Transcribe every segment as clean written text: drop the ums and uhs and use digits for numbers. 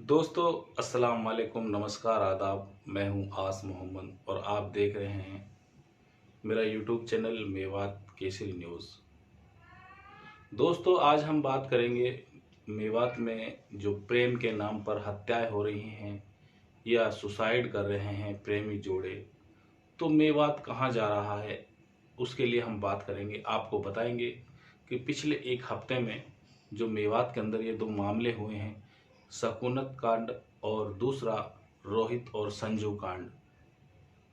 दोस्तों अस्सलाम वालेकुम, नमस्कार, आदाब। मैं हूं आस मोहम्मद और आप देख रहे हैं मेरा YouTube channel Mewat Kesari news. दोस्तों आज हम बात करेंगे मेवात में जो प्रेम के नाम पर हत्याएं हो रही हैं या सुसाइड कर रहे हैं प्रेमी जोड़े, तो मेवात कहां जा रहा है उसके लिए हम बात करेंगे। आपको बताएंगे कि पिछले एक हफ्ते में जो मेवात के अंदर ये दो मामले हुए हैं, शकुनत कांड और दूसरा रोहित और संजू कांड।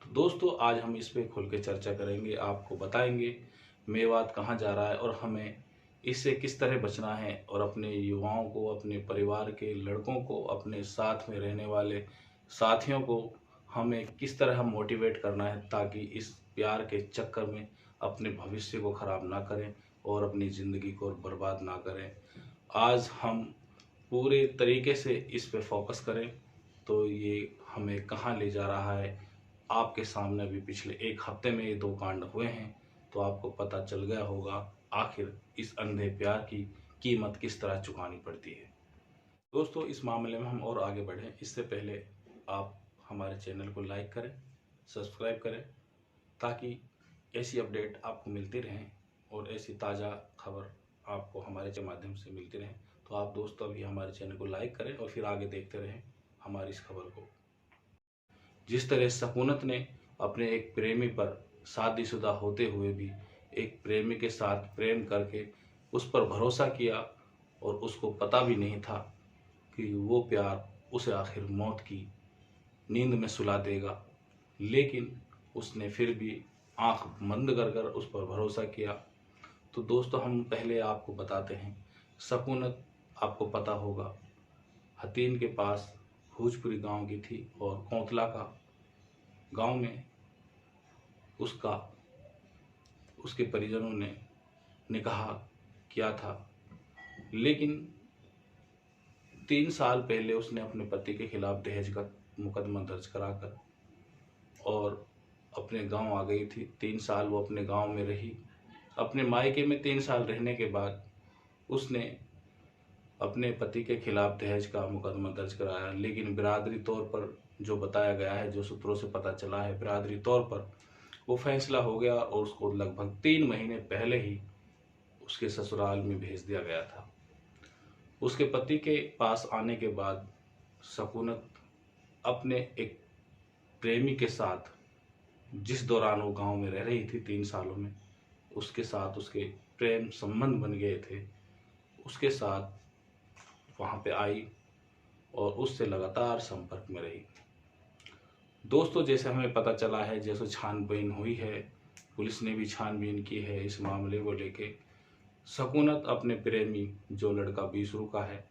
तो दोस्तों आज हम इस पे खुल के चर्चा करेंगे, आपको बताएंगे मेवात कहाँ जा रहा है और हमें इससे किस तरह बचना है और अपने युवाओं को, अपने परिवार के लड़कों को, अपने साथ में रहने वाले साथियों को हमें किस तरह हम मोटिवेट करना है ताकि इस प्यार के चक्कर में अपने भविष्य को ख़राब ना करें और अपनी ज़िंदगी को बर्बाद ना करें। आज हम पूरे तरीके से इस पे फोकस करें तो ये हमें कहाँ ले जा रहा है। आपके सामने अभी पिछले एक हफ्ते में ये दो कांड हुए हैं, तो आपको पता चल गया होगा आखिर इस अंधे प्यार की कीमत किस तरह चुकानी पड़ती है। दोस्तों इस मामले में हम और आगे बढ़ें इससे पहले आप हमारे चैनल को लाइक करें, सब्सक्राइब करें ताकि ऐसी अपडेट आपको मिलती रहें और ऐसी ताज़ा खबर आपको हमारे के माध्यम से मिलती रहें। तो आप दोस्तों अभी हमारे चैनल को लाइक करें और फिर आगे देखते रहें हमारी इस खबर को। जिस तरह शकुनत ने अपने एक प्रेमी पर शादीशुदा होते हुए भी एक प्रेमी के साथ प्रेम करके उस पर भरोसा किया और उसको पता भी नहीं था कि वो प्यार उसे आखिर मौत की नींद में सुला देगा, लेकिन उसने फिर भी आंख बंद कर कर उस पर भरोसा किया। तो दोस्तों हम पहले आपको बताते हैं, शकुनत आपको पता होगा हतीन के पास भोजपुरी गांव की थी और कोंतला का गांव में उसका उसके परिजनों ने निकाह किया था, लेकिन 3 साल पहले उसने अपने पति के खिलाफ दहेज का मुकदमा दर्ज कराकर और अपने गांव आ गई थी। 3 साल वो अपने गांव में रही। अपने मायके में 3 साल रहने के बाद उसने अपने पति के खिलाफ दहेज का मुकदमा दर्ज कराया, लेकिन बिरादरी तौर पर जो बताया गया है, जो सूत्रों से पता चला है, बिरादरी तौर पर वो फैसला हो गया और उसको लगभग 3 महीने पहले ही उसके ससुराल में भेज दिया गया था। उसके पति के पास आने के बाद शकुनत अपने एक प्रेमी के साथ, जिस दौरान वो गांव में रह रही थी 3 सालों में, उसके साथ उसके प्रेम संबंध बन गए थे, उसके साथ वहाँ पे आई और उससे लगातार संपर्क में रही। दोस्तों जैसे हमें पता चला है, जैसे छानबीन हुई है, पुलिस ने भी छानबीन की है इस मामले को लेके, शकुनत अपने प्रेमी जो लड़का बीसरू का है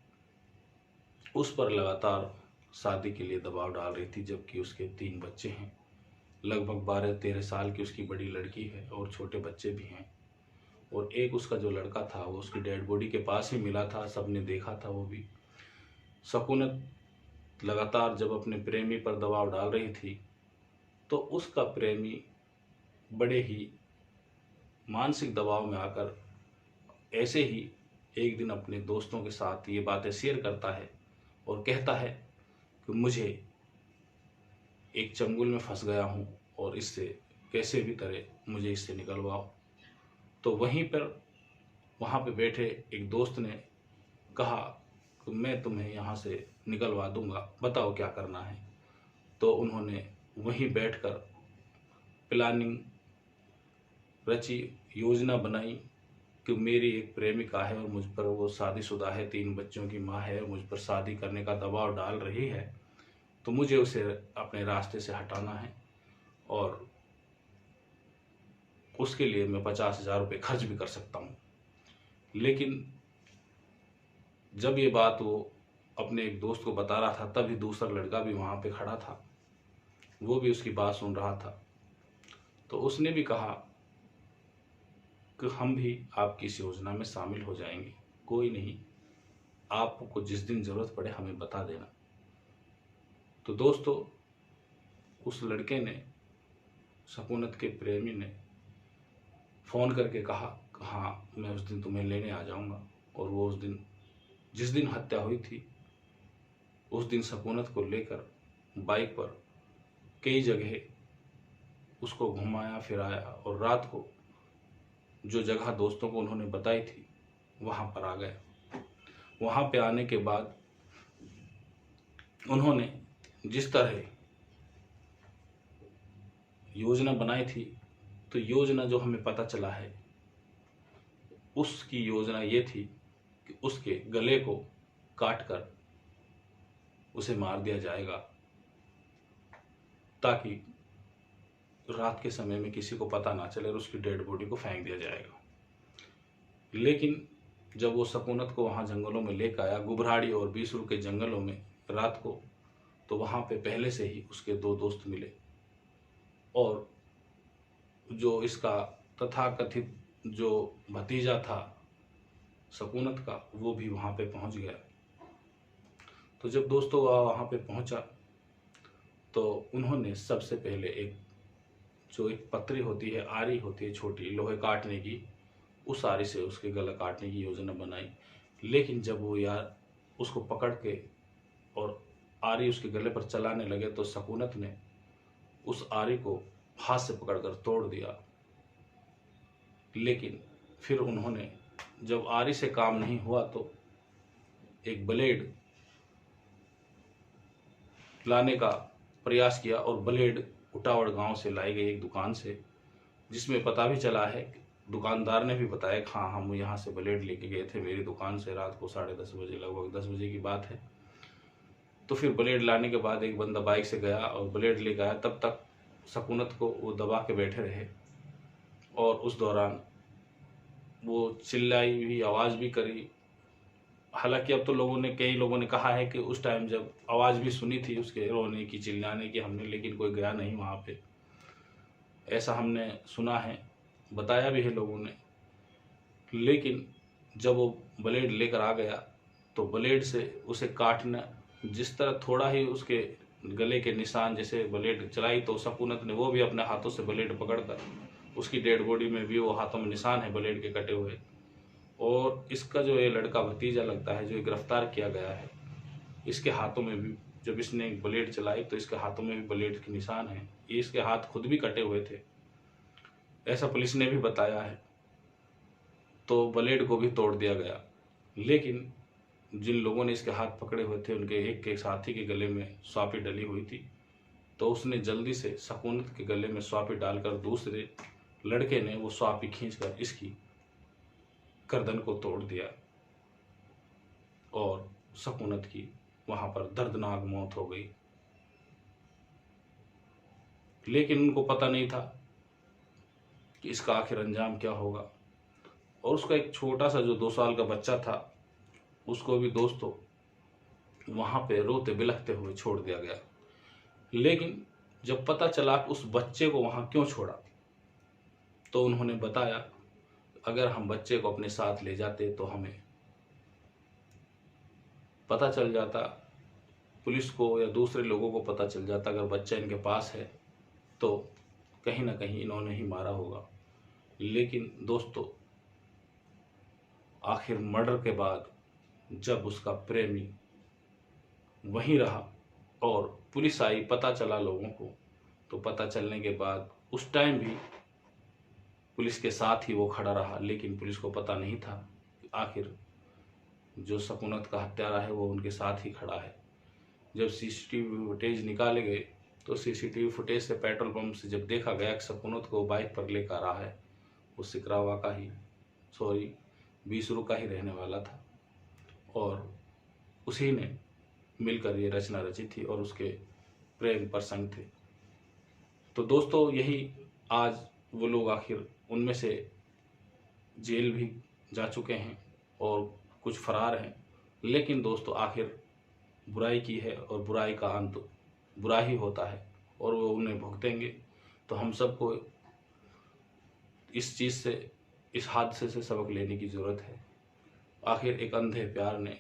उस पर लगातार शादी के लिए दबाव डाल रही थी, जबकि उसके 3 बच्चे हैं। लगभग 12-13 साल की उसकी बड़ी लड़की है और छोटे बच्चे भी हैं। और एक उसका जो लड़का था वो उसकी डेड बॉडी के पास ही मिला था, सबने देखा था वो भी। शकुनत लगातार जब अपने प्रेमी पर दबाव डाल रही थी तो उसका प्रेमी बड़े ही मानसिक दबाव में आकर ऐसे ही एक दिन अपने दोस्तों के साथ ये बातें शेयर करता है और कहता है कि मुझे एक चंगुल में फंस गया हूँ और इससे कैसे भी तरह मुझे इससे निकलवाओ। तो वहीं पर वहाँ पे बैठे एक दोस्त ने कहा कि मैं तुम्हें यहाँ से निकलवा दूंगा, बताओ क्या करना है। तो उन्होंने वहीं बैठकर प्लानिंग रची, योजना बनाई कि मेरी एक प्रेमिका है और मुझ पर वो शादीशुदा है, 3 बच्चों की माँ है, मुझ पर शादी करने का दबाव डाल रही है, तो मुझे उसे अपने रास्ते से हटाना है और उसके लिए मैं 50,000 रुपये खर्च भी कर सकता हूँ। लेकिन जब ये बात वो अपने एक दोस्त को बता रहा था तभी दूसरा लड़का भी वहाँ पे खड़ा था, वो भी उसकी बात सुन रहा था। तो उसने भी कहा कि हम भी आपकी इस योजना में शामिल हो जाएंगे, कोई नहीं, आपको जिस दिन ज़रूरत पड़े हमें बता देना। तो दोस्तों उस लड़के ने, शकुनत के प्रेमी ने फ़ोन करके कहा कि हाँ मैं उस दिन तुम्हें लेने आ जाऊँगा। और वो उस दिन, जिस दिन हत्या हुई थी, उस दिन सकूनत को लेकर बाइक पर कई जगह उसको घुमाया फिराया और रात को जो जगह दोस्तों को उन्होंने बताई थी वहाँ पर आ गए। वहाँ पे आने के बाद उन्होंने जिस तरह योजना बनाई थी, तो योजना जो हमें पता चला है उसकी योजना ये थी कि उसके गले को काटकर उसे मार दिया जाएगा, ताकि रात के समय में किसी को पता ना चले और उसकी डेड बॉडी को फेंक दिया जाएगा। लेकिन जब वो सकूनत को वहाँ जंगलों में लेकर आया, गुबराड़ी और बीसरू के जंगलों में रात को, तो वहाँ पे पहले से ही उसके 2 दोस्त मिले और जो इसका तथाकथित जो भतीजा था सकूनत का, वो भी वहाँ पे पहुँच गया। तो जब दोस्तों वहाँ पे पहुँचा तो उन्होंने सबसे पहले एक पतरी होती है, आरी होती है छोटी लोहे काटने की, उस आरी से उसके गला काटने की योजना बनाई। लेकिन जब वो यार उसको पकड़ के और आरी उसके गले पर चलाने लगे तो सकूनत ने उस आरी को हाथ से पकड़कर तोड़ दिया। लेकिन फिर उन्होंने जब आरी से काम नहीं हुआ तो एक ब्लेड लाने का प्रयास किया और ब्लेड उटावड़ गांव से लाई गई एक दुकान से, जिसमें पता भी चला है, दुकानदार ने भी बताया कि हाँ हम यहाँ से ब्लेड लेके गए थे मेरी दुकान से रात को 10:30 बजे, लगभग 10 बजे की बात है। तो फिर ब्लेड लाने के बाद एक बंदा बाइक से गया और ब्लेड लेकर आया। तब तक सकूनत को वो दबा के बैठे रहे और उस दौरान वो चिल्लाई भी, आवाज़ भी करी। हालांकि अब तो कई लोगों ने कहा है कि उस टाइम जब आवाज़ भी सुनी थी उसके रोने की, चिल्लाने की हमने, लेकिन कोई गया नहीं वहाँ पे, ऐसा हमने सुना है, बताया भी है लोगों ने। लेकिन जब वो ब्लेड लेकर आ गया तो ब्लेड से उसे काटना, जिस तरह थोड़ा ही उसके गले के निशान जैसे ब्लेड चलाई तो सकूनत ने वो भी अपने हाथों से ब्लेड पकड़कर, उसकी डेड बॉडी में भी वो हाथों में निशान है ब्लेड के कटे हुए। और इसका जो ये लड़का भतीजा लगता है जो गिरफ्तार किया गया है, इसके हाथों में भी जब इसने ब्लेड चलाई तो इसके हाथों में भी ब्लेड के निशान हैं। ये इसके हाथ खुद भी कटे हुए थे, ऐसा पुलिस ने भी बताया है। तो ब्लेड को भी तोड़ दिया गया। लेकिन जिन लोगों ने इसके हाथ पकड़े हुए थे उनके एक के साथी के गले में स्वापी डली हुई थी, तो उसने जल्दी से सकूनत के गले में स्वापी डालकर दूसरे लड़के ने वो स्वापी खींचकर इसकी गर्दन को तोड़ दिया और सकूनत की वहां पर दर्दनाक मौत हो गई। लेकिन उनको पता नहीं था कि इसका आखिर अंजाम क्या होगा। और उसका एक छोटा सा जो 2 साल का बच्चा था, उसको भी दोस्तों वहां पे रोते बिलखते हुए छोड़ दिया गया। लेकिन जब पता चला कि उस बच्चे को वहां क्यों छोड़ा, तो उन्होंने बताया अगर हम बच्चे को अपने साथ ले जाते तो हमें पता चल जाता, पुलिस को या दूसरे लोगों को पता चल जाता अगर बच्चा इनके पास है तो कहीं ना कहीं इन्होंने ही मारा होगा। लेकिन दोस्तों आखिर मर्डर के बाद जब उसका प्रेमी वहीं रहा और पुलिस आई, पता चला लोगों को, तो पता चलने के बाद उस टाइम भी पुलिस के साथ ही वो खड़ा रहा। लेकिन पुलिस को पता नहीं था कि आखिर जो सकूनत का हत्यारा है वो उनके साथ ही खड़ा है। जब सीसीटीवी फुटेज निकाले गए तो सीसीटीवी फुटेज से पेट्रोल पंप से जब देखा गया कि सकूनत को बाइक पर लेकर रहा है, वो सिकरावा का ही, सॉरी बीसरू का ही रहने वाला था और उसी ने मिलकर ये रचना रची थी और उसके प्रेम प्रसंग थे। तो दोस्तों यही आज वो लोग आखिर उनमें से जेल भी जा चुके हैं और कुछ फरार हैं। लेकिन दोस्तों आखिर बुराई की है और बुराई का अंत बुरा ही होता है और वो उन्हें भुगतेंगे। तो हम सबको इस चीज़ से, इस हादसे से सबक लेने की ज़रूरत है। आखिर एक अंधे प्यार ने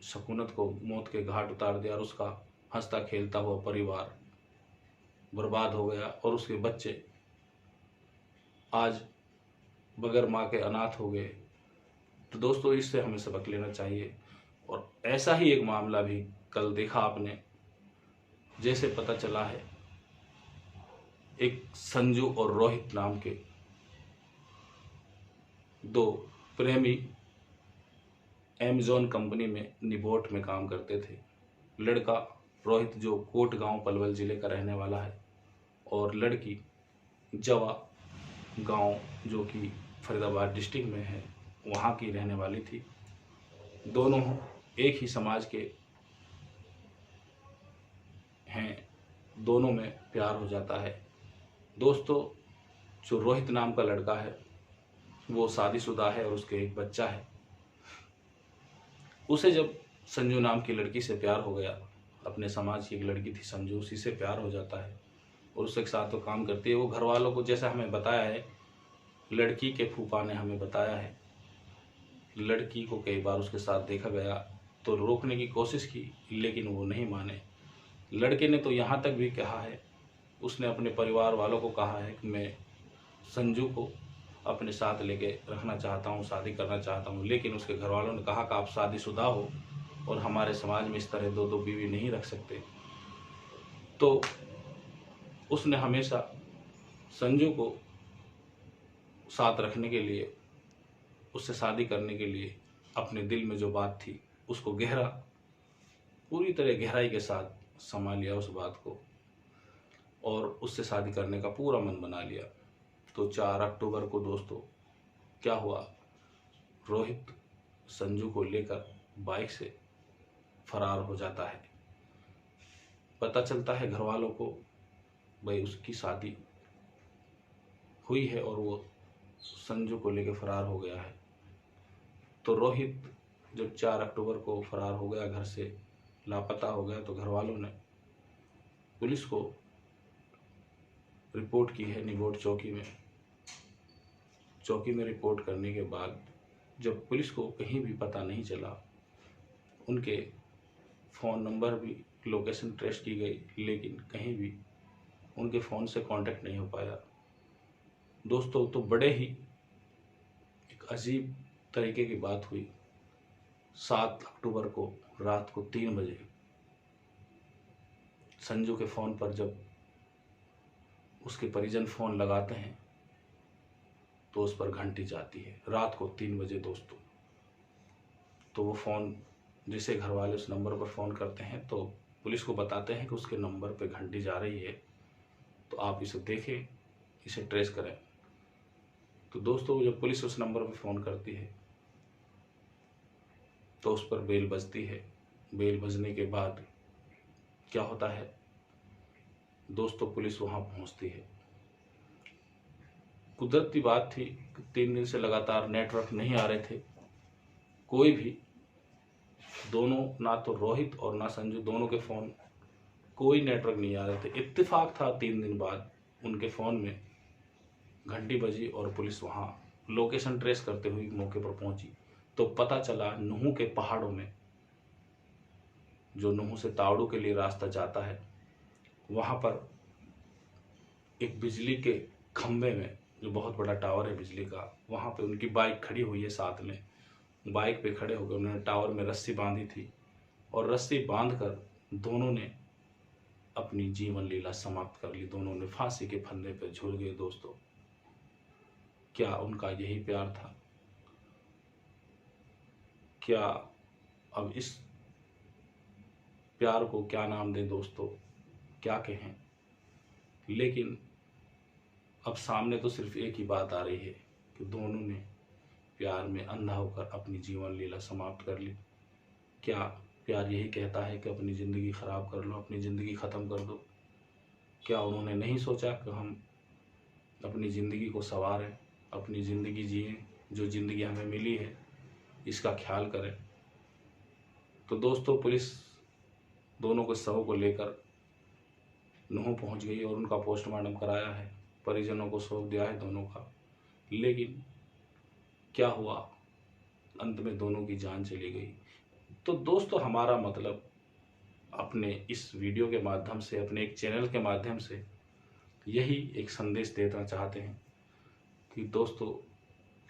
सकूनत को मौत के घाट उतार दिया और उसका हंसता खेलता हुआ परिवार बर्बाद हो गया और उसके बच्चे आज बगैर माँ के अनाथ हो गए। तो दोस्तों इससे हमें सबक लेना चाहिए। और ऐसा ही एक मामला भी कल देखा आपने, जैसे पता चला है एक संजू और रोहित नाम के दो प्रेमी अमेज़न कंपनी में निबोट में काम करते थे। लड़का रोहित जो कोट गांव पलवल जिले का रहने वाला है और लड़की जवा गांव जो कि फरीदाबाद डिस्ट्रिक्ट में है वहां की रहने वाली थी। दोनों एक ही समाज के हैं, दोनों में प्यार हो जाता है। दोस्तों, जो रोहित नाम का लड़का है वो शादीशुदा है और उसके एक बच्चा है। उसे जब संजू नाम की लड़की से प्यार हो गया, अपने समाज की एक लड़की थी संजू, उसी से प्यार हो जाता है और उसके साथ वो काम करती है। वो घर वालों को, जैसा हमें बताया है, लड़की के फूफा ने हमें बताया है, लड़की को कई बार उसके साथ देखा गया तो रोकने की कोशिश की लेकिन वो नहीं माने। लड़के ने तो यहाँ तक भी कहा है, उसने अपने परिवार वालों को कहा है कि मैं संजू को अपने साथ लेके रखना चाहता हूँ, शादी करना चाहता हूँ, लेकिन उसके घर वालों ने कहा कि आप शादीशुदा हो और हमारे समाज में इस तरह दो दो बीवी नहीं रख सकते। तो उसने हमेशा संजू को साथ रखने के लिए, उससे शादी करने के लिए अपने दिल में जो बात थी उसको पूरी तरह गहराई के साथ संभाल लिया उस बात को और उससे शादी करने का पूरा मन बना लिया। तो 4 अक्टूबर को दोस्तों क्या हुआ, रोहित संजू को लेकर बाइक से फरार हो जाता है। पता चलता है घर वालों को भाई उसकी शादी हुई है और वो संजू को लेकर फरार हो गया है। तो रोहित जब 4 अक्टूबर को फरार हो गया, घर से लापता हो गया, तो घर वालों ने पुलिस को रिपोर्ट की है निबोट चौकी में। चौकी में रिपोर्ट करने के बाद जब पुलिस को कहीं भी पता नहीं चला, उनके फ़ोन नंबर भी लोकेशन ट्रेस की गई लेकिन कहीं भी उनके फ़ोन से कांटेक्ट नहीं हो पाया। दोस्तों, तो बड़े ही एक अजीब तरीके की बात हुई। 7 अक्टूबर को रात को 3 बजे संजू के फ़ोन पर जब उसके परिजन फ़ोन लगाते हैं तो उस पर घंटी जाती है रात को 3 बजे दोस्तों। तो वो फ़ोन जिसे घर वाले उस नंबर पर फ़ोन करते हैं तो पुलिस को बताते हैं कि उसके नंबर पे घंटी जा रही है, तो आप इसे देखें, इसे ट्रेस करें। तो दोस्तों, जब पुलिस उस नंबर पर फ़ोन करती है तो उस पर बेल बजती है। बेल बजने के बाद क्या होता है दोस्तों, पुलिस वहाँ पहुँचती है। कुदरती बात थी कि 3 दिन से लगातार नेटवर्क नहीं आ रहे थे, कोई भी, दोनों, ना तो रोहित और ना संजू, दोनों के फ़ोन कोई नेटवर्क नहीं आ रहे थे। इत्तेफाक था 3 दिन बाद उनके फ़ोन में घंटी बजी और पुलिस वहाँ लोकेशन ट्रेस करते हुए मौके पर पहुंची तो पता चला नुहू के पहाड़ों में, जो नुहू से तावड़ू के लिए रास्ता जाता है, वहाँ पर एक बिजली के खंभे में, जो बहुत बड़ा टावर है बिजली का, वहाँ पे उनकी बाइक खड़ी हुई है। साथ में बाइक पे खड़े होकर उन्होंने टावर में रस्सी बांधी थी और रस्सी बांधकर दोनों ने अपनी जीवन लीला समाप्त कर ली। दोनों ने फांसी के फंदे पर झूल गए। दोस्तों, क्या उनका यही प्यार था? क्या अब इस प्यार को क्या नाम दें दोस्तों, क्या कहें? लेकिन अब सामने तो सिर्फ एक ही बात आ रही है कि दोनों ने प्यार में अंधा होकर अपनी जीवन लीला समाप्त कर ली। क्या प्यार यही कहता है कि अपनी ज़िंदगी ख़राब कर लो, अपनी ज़िंदगी ख़त्म कर दो? क्या उन्होंने नहीं सोचा कि हम अपनी ज़िंदगी को संवारें, अपनी ज़िंदगी जिएं, जो ज़िंदगी हमें मिली है इसका ख्याल करें? तो दोस्तों, पुलिस दोनों के शव को लेकर नुहू पहुंच गई और उनका पोस्टमार्टम कराया है, परिजनों को सौंप दिया है दोनों का। लेकिन क्या हुआ, अंत में दोनों की जान चली गई। तो दोस्तों, हमारा मतलब अपने इस वीडियो के माध्यम से, अपने एक चैनल के माध्यम से यही एक संदेश देना चाहते हैं कि दोस्तों,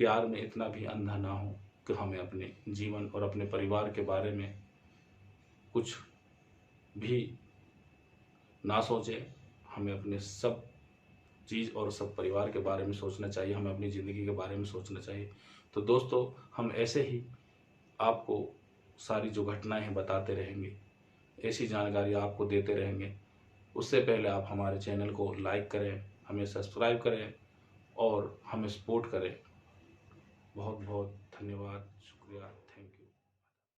प्यार में इतना भी अंधा ना हो कि हमें अपने जीवन और अपने परिवार के बारे में कुछ भी ना सोचें। हमें अपने सब चीज़ और सब परिवार के बारे में सोचना चाहिए, हमें अपनी ज़िंदगी के बारे में सोचना चाहिए। तो दोस्तों, हम ऐसे ही आपको सारी जो घटनाएं हैं बताते रहेंगे, ऐसी जानकारी आपको देते रहेंगे। उससे पहले आप हमारे चैनल को लाइक करें, हमें सब्सक्राइब करें और हमें सपोर्ट करें। बहुत बहुत धन्यवाद, शुक्रिया।